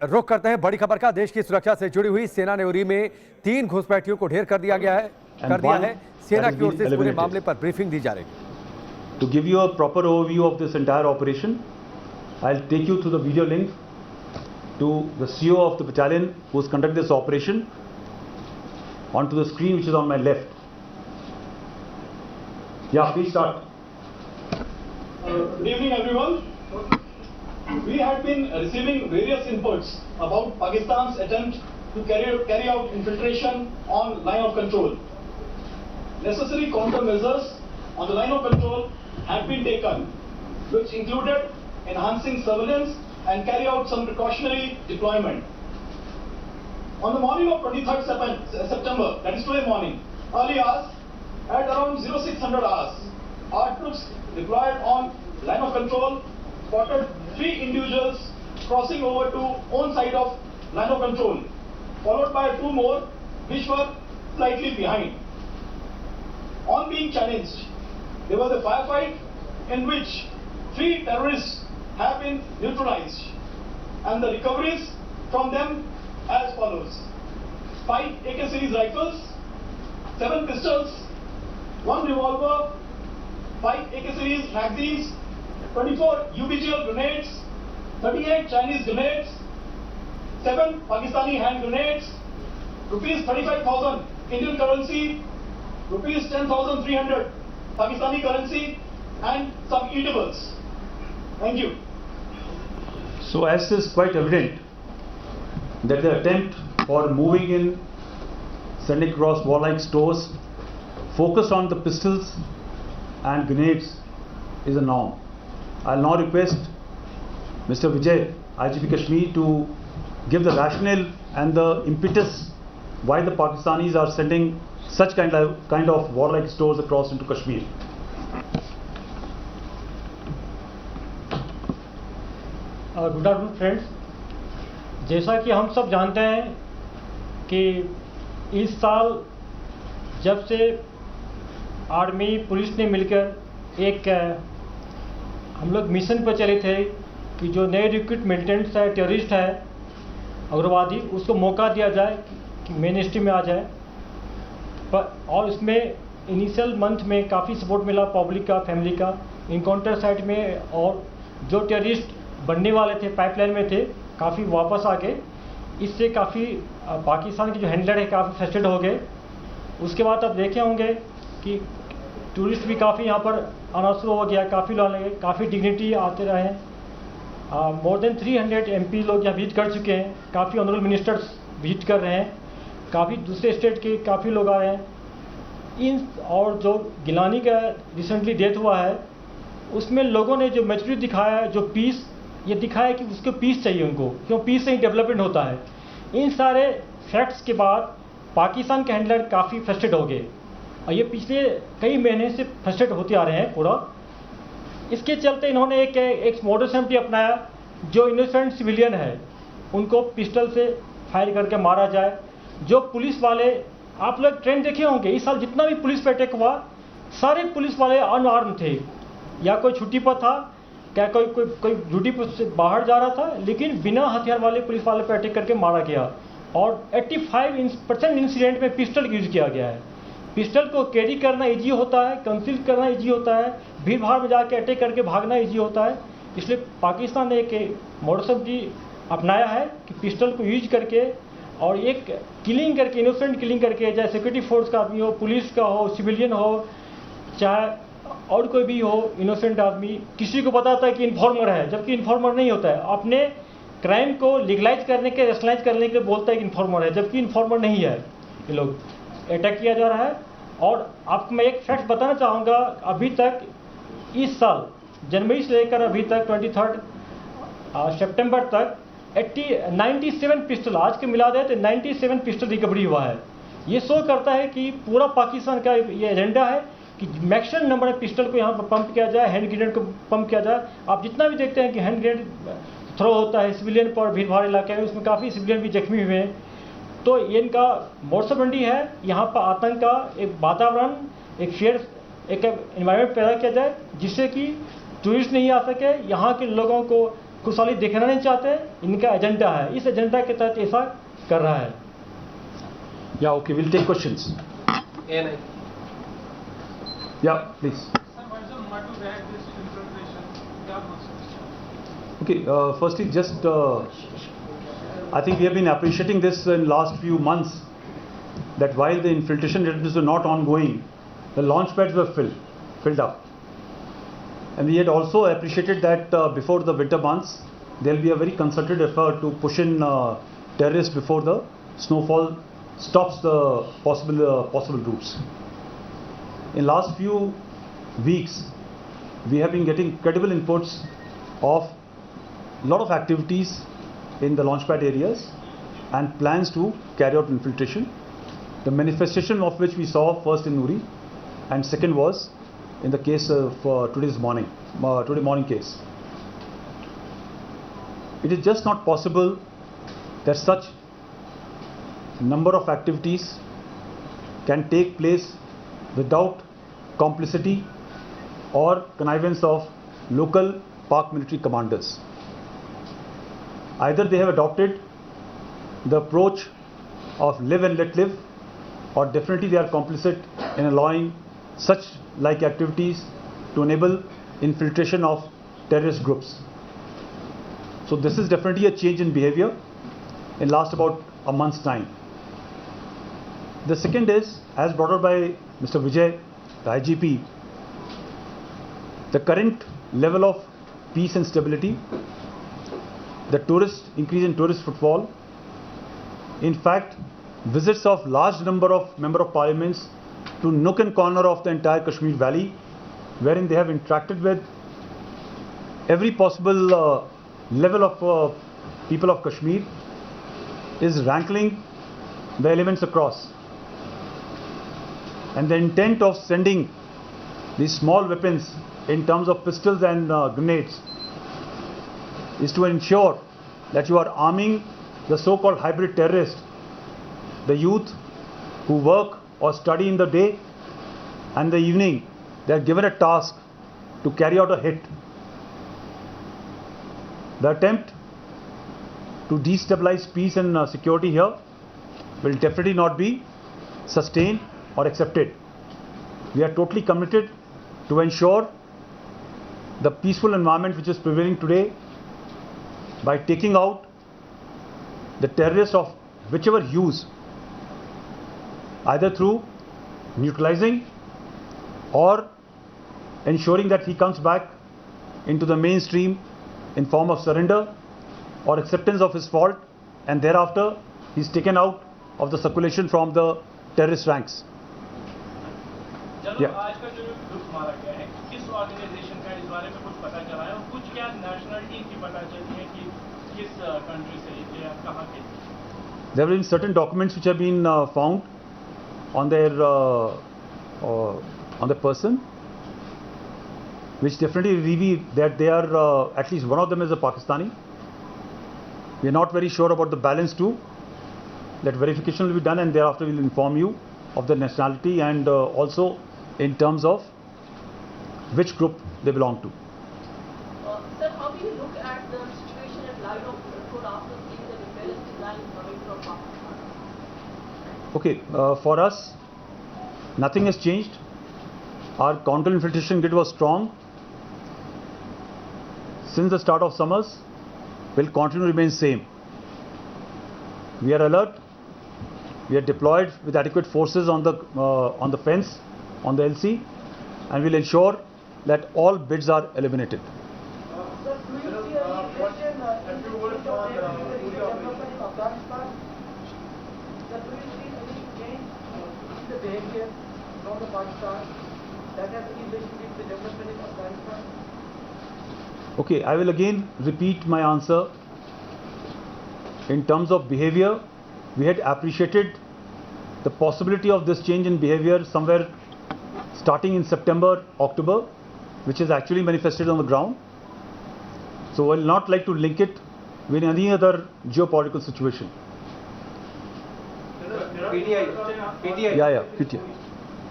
रुख करते हैं बड़ी खबर का। देश की सुरक्षा से जुड़ी हुई सेना ने उरी में 3 घुसपैठियों को ढेर कर दिया है। सेना की ओर से इस पूरे मामले पर ब्रीफिंग दी जा रही है। To give you a proper overview of this entire operation, I'll take you through the video link to the CO of the battalion who has conducted this operation onto the screen which is on my left. Yeah, please start. Good evening, everyone. We had been receiving various inputs about Pakistan's attempt to carry out infiltration on line of control. Necessary countermeasures on the line of control had been taken, which included enhancing surveillance and carry out some precautionary deployment. On the morning of 23rd September, that is today morning, early hours, at around 0600 hours, our troops deployed on line of control spotted 3 individuals crossing over to own side of line of control, followed by 2 more which were slightly behind. On being challenged, there was a firefight in which 3 terrorists have been neutralized, and the recoveries from them as follows: 5 AK series rifles, 7 pistols, 1 revolver, 5 AK series magazines, 24 UBGL grenades, 38 Chinese grenades, 7 Pakistani hand grenades, rupees 35,000 Indian currency, rupees 10,300 Pakistani currency, and some eatables. Thank you. So as is quite evident that the attempt for moving in, sending across warlike stores focused on the pistols and grenades is a norm. I'll now request Mr. Vijay, IGP Kashmir, to give the rationale and the impetus why the Pakistanis are sending such kind of warlike stores across into Kashmir. Good afternoon friends. जैसा कि हम सब जानते हैं कि इस साल जब से आर्मी पुलिस ने मिलकर एक हम लोग मिशन पर चले थे कि जो नए रिक्रूट मिलिटेंट्स है, टेररिस्ट है, उग्रवादी, उसको मौका दिया जाए कि मेन स्ट्रीम में आ जाए। पर और इसमें इनिशियल मंथ में काफ़ी सपोर्ट मिला पब्लिक का, फैमिली का, इनकाउंटर साइट में, और जो टेररिस्ट बनने वाले थे, पाइपलाइन में थे, काफ़ी वापस आ गए। इससे काफ़ी पाकिस्तान के जो हैंडलर है काफ़ी फ्रस्ट्रेट हो गए। उसके बाद आप देखे होंगे कि टूरिस्ट भी काफ़ी यहाँ पर आना शुरू हो गया, काफ़ी लोग लगे, काफ़ी डिग्निटी आते रहे हैं। मोर देन 300 MP लोग यहाँ विजिट कर चुके हैं, काफ़ी ऑनरेबल मिनिस्टर्स विजिट कर रहे हैं, काफ़ी दूसरे स्टेट के काफ़ी लोग आए हैं। इन और जो गिलानी का रिसेंटली डेथ हुआ है, उसमें लोगों ने जो मैच्योरिटी दिखाया है, जो पीस ये दिखाया कि उसको पीस चाहिए उनको, क्यों पीस से ही डेवलपमेंट होता है। इन सारे फैक्ट्स के बाद पाकिस्तान के हैंडलर काफ़ी फ्रस्ट्रेट हो गए, और ये पिछले कई महीने से फ्रस्ट्रेट होते आ रहे हैं पूरा। इसके चलते इन्होंने एक मॉडल सेफ्टी अपनाया, जो इनोसेंट सिविलियन है उनको पिस्टल से फायर करके मारा जाए। जो पुलिस वाले, आप लोग ट्रेंड देखे होंगे, इस साल जितना भी पुलिस पर अटैक हुआ, सारे पुलिस वाले अनआर्म थे, या कोई छुट्टी पर था, क्या कोई ड्यूटी पर से बाहर जा रहा था, लेकिन बिना हथियार वाले पुलिस वाले पर अटैक करके मारा गया। और 85% इंसिडेंट में पिस्टल यूज किया गया है। पिस्टल को कैरी करना इजी होता है, कंसील करना इजी होता है, भीड़ भाड़ में जाके अटैक करके भागना इजी होता है। इसलिए पाकिस्तान ने एक मॉडल अपनाया है कि पिस्टल को यूज करके और एक किलिंग करके, इनोसेंट किलिंग करके, चाहे सिक्योरिटी फोर्स का आदमी हो, पुलिस का हो, सिविलियन हो, चाहे और कोई भी हो, इनोसेंट आदमी, किसी को बताता है कि इन्फॉर्मर है, जबकि इन्फॉर्मर नहीं होता है। अपने क्राइम को लीगलाइज करने के, रेशनलाइज करने के लिए बोलता है कि इन्फॉर्मर है, जबकि इन्फॉर्मर नहीं है। ये लोग अटैक किया जा रहा है। और आपको मैं एक फैक्ट बताना चाहूँगा, अभी तक इस साल जनवरी से लेकर अभी तक 23 सितंबर तक 97 पिस्टल, आज के मिला दे तो 97 पिस्टल रिकवरी हुआ है। ये शो करता है कि पूरा पाकिस्तान का ये एजेंडा है कि मैक्सिमम नंबर ऑफ पिस्टल को यहाँ पर पंप किया जाए, हैंड ग्रेनेड को पंप किया जाए। आप जितना भी देखते हैं कि हैंड ग्रेनेड थ्रो होता है सिविलियन पर, भीड़ भाड़ इलाके में, उसमें काफ़ी सिविलियन भी जख्मी हुए हैं। तो ये इनका मोर्चबंदी है, यहाँ पर आतंक का एक वातावरण, एक फेयर, एक एनवायरनमेंट पैदा किया जाए, जिससे कि टूरिस्ट नहीं आ सके, यहाँ के लोगों को खुशहाली देखना नहीं चाहते, इनका एजेंडा है, इस एजेंडा के तहत ऐसा कर रहा है। Yeah, okay, we'll take questions. Yeah, please. Okay, firstly, just I think we have been appreciating this in last few months, that while the infiltration attempts were not ongoing, the launch pads were filled up. And we had also appreciated that before the winter months, there will be a very concerted effort to push in terrorists before the snowfall stops the possible routes. In last few weeks, we have been getting credible inputs of a lot of activities in the launchpad areas and plans to carry out infiltration. The manifestation of which we saw first in Uri, and second was in the case of today morning case. It is just not possible that such number of activities can take place without complicity or connivance of local Pak military commanders. Either they have adopted the approach of live and let live, or definitely they are complicit in allowing such like activities to enable infiltration of terrorist groups. So this is definitely a change in behavior in last about a month's time. The second is, as brought up by Mr. Vijay, the IGP, the current level of peace and stability, the increase in tourist footfall, in fact, visits of large number of member of parliaments to nook and corner of the entire Kashmir Valley, wherein they have interacted with every possible level of people of Kashmir, is rankling the elements across. And the intent of sending these small weapons in terms of pistols and grenades is to ensure that you are arming the so-called hybrid terrorists, the youth who work or study in the day, and the evening they are given a task to carry out a hit. The attempt to destabilize peace and security here will definitely not be sustained or accepted. We are totally committed to ensure the peaceful environment which is prevailing today by taking out the terrorists of whichever hues, either through neutralizing or ensuring that he comes back into the mainstream in form of surrender or acceptance of his fault, and thereafter he is taken out of the circulation from the terrorist ranks. चलो आज का जो group मारा गया है, किस organisation का, इस बारे में कुछ पता चला है, और कुछ क्या नेशनलिटी की पता चली है कि किस कंट्री से या कहाँ के? There have been certain documents which have been found on the person, which definitely reveal that they are at least one of them is a Pakistani. We are not very sure about the balance too. That verification will be done, and thereafter we will inform you of the nationality and also in terms of which group they belong to. Sir, how do you look at the situation at line of control after seeing the rebellious design coming from Pakistan? Okay, for us, nothing has changed. Our counter-infiltration grid was strong since the start of summers. Will continue to remain same. We are alert. We are deployed with adequate forces on the fence, on the LC, and will ensure that all bids are eliminated. Sir, do you see any question in the state of development in Afghanistan? Sir, do you see any change in the behavior from the Pakistan that has any relationship with the development in Afghanistan? Okay, I will again repeat my answer. In terms of behavior, we had appreciated the possibility of this change in behavior somewhere starting in September, October, which is actually manifested on the ground. So I will not like to link it with any other geopolitical situation. PTI. Yeah, PTI.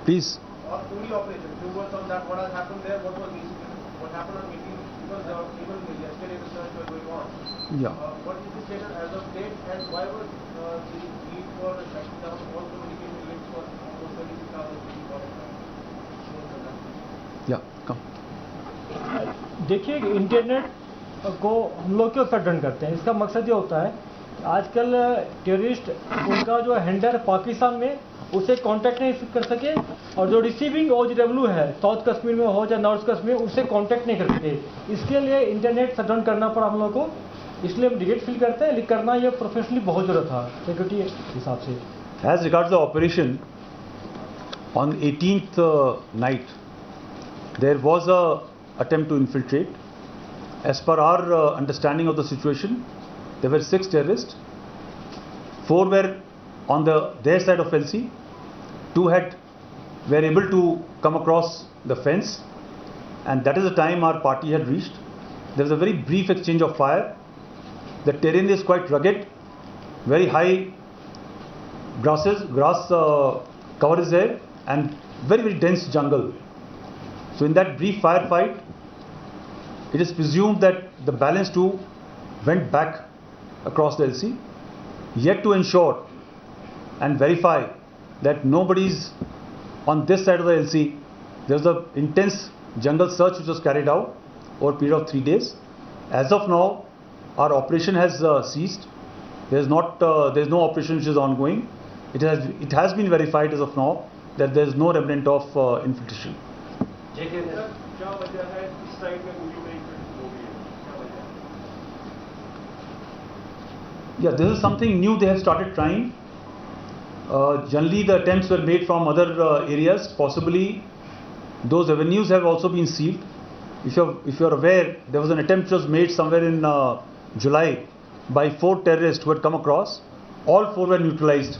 Please. Or Uri operation, few words on that, what has happened there, what happened on 18 because even yesterday the search was going on. Yeah. What is the status as of date, and why was the need for shutting down all communication links for those 26,000 people? Yeah. Come. देखिए internet को हम लोग क्यों threaten करते हैं, इसका मकसद ये होता है आजकल टेररिस्ट उनका जो हैंडलर पाकिस्तान में उसे कांटेक्ट नहीं कर सके, और जो रिसीविंग OGW है साउथ कश्मीर में हो या नॉर्थ कश्मीर में उससे कांटेक्ट नहीं कर सके। इसके लिए इंटरनेट शट डाउन करना पड़ा हम लोग को, इसलिए हम रिग्रेट फील करते हैं, लेकिन करना ये प्रोफेशनली बहुत ज़रूरत था सिक्योरिटी हिसाब से। As regards the operation, on 18th night, there was a attempt to infiltrate. As per our understanding of the situation, there were 6 terrorists. 4 were on their side of LC. 2 were able to come across the fence, and that is the time our party had reached. There was a very brief exchange of fire. The terrain is quite rugged, very high grass cover is there, and very, very dense jungle. So in that brief firefight, it is presumed that the balance 2 went back across the LC, yet to ensure and verify that nobody's on this side of the LC. There was an intense jungle search which was carried out over a period of 3 days. As of now, our operation has ceased. There is no operation which is ongoing. It has been verified as of now that there is no remnant of infiltration. क्या वजह है इस side में गोली नहीं हो गई है, क्या वजह है? Yeah, this is something new they have started trying. Generally the attempts were made from other areas. Possibly those avenues have also been sealed. If you're aware, there was an attempt which was made somewhere in July by 4 terrorists who had come across. All 4 were neutralized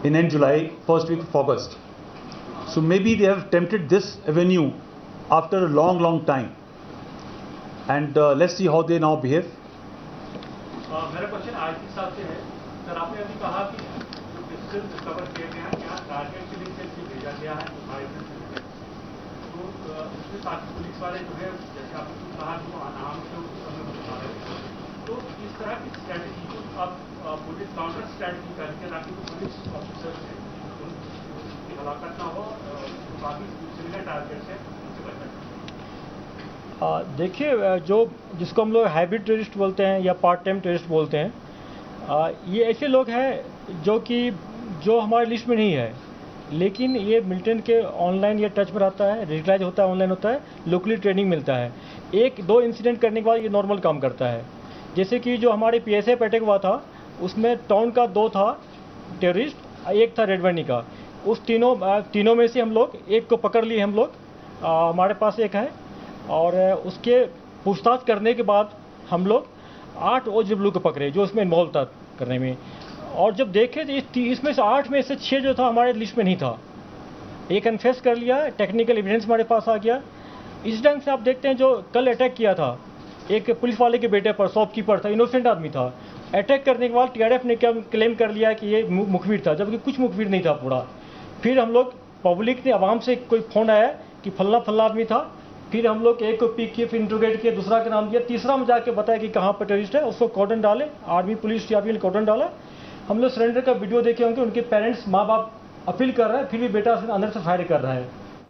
in end July, first week of August. So maybe they have attempted this avenue after a long time, and let's see how they now behave. मेरा question IT साहब से है। Sir, आपने अभी कहा कि जो pistol discover किए गए हैं यहाँ टारगेट के लिए भेजा गया है, तो इसमें ताकि पुलिस वाले जो है, जैसे आपने कहा कि वो अनाम से उस समय बता रहे हैं, तो इस तरह की स्ट्रैटेजी को अब पुलिस काउंटर स्ट्रैटेजी करके ताकि पुलिस ऑफिसर है उनकी हलाकत ना हो, बाकी सिविलियन टारगेट है उनसे बचा। देखिए जो जिसको हम लोग हाइब्रिड टेररिस्ट बोलते हैं या पार्ट टाइम टेररिस्ट बोलते हैं, ये ऐसे लोग हैं जो हमारी लिस्ट में नहीं है, लेकिन ये मिलिटेंट के ऑनलाइन ये टच में रहता है, रेगुलराइज होता है, ऑनलाइन होता है, लोकली ट्रेनिंग मिलता है। 1-2 इंसिडेंट करने के बाद ये नॉर्मल काम करता है। जैसे कि जो हमारे PSA पे अटैक हुआ था उसमें टाउन का 2 था टेररिस्ट, 1 था रेडवानी का। उस तीनों में से हम लोग 1 को पकड़ लिए हम लोग, हमारे पास 1 है, और उसके पूछताछ करने के बाद हम लोग 8 OGW को पकड़े जो इसमें इन्वॉल्व था करने में। और जब देखे तो इसमें से 8 में से 6 जो था हमारे लिस्ट में नहीं था। एक कन्फेस कर लिया, टेक्निकल एविडेंस हमारे पास आ गया। इस ढंग से आप देखते हैं जो कल अटैक किया था एक पुलिस वाले के बेटे पर, शॉपकीपर था, इनोसेंट आदमी था। अटैक करने के बाद TRF ने क्या क्लेम कर लिया कि ये मुखबिर था, जबकि कुछ मुखबिर नहीं था पूरा। फिर हम लोग पब्लिक ने, आवाम से कोई फ़ोन आया कि फल्ला आदमी था, फिर हम लोग एक को पिक किए, फिर इंट्रोगेट किए, दूसरा का नाम दिया, तीसरा में जाके बताया कि कहाँ पर टेररिस्ट है, उसको कॉर्डन डाले, आर्मी पुलिस या भी कॉर्डन डाला। हम लोग सरेंडर का वीडियो देखे होंगे, उनके पेरेंट्स माँ बाप अपील कर रहे हैं, फिर भी बेटा अंदर से फायर कर रहा है।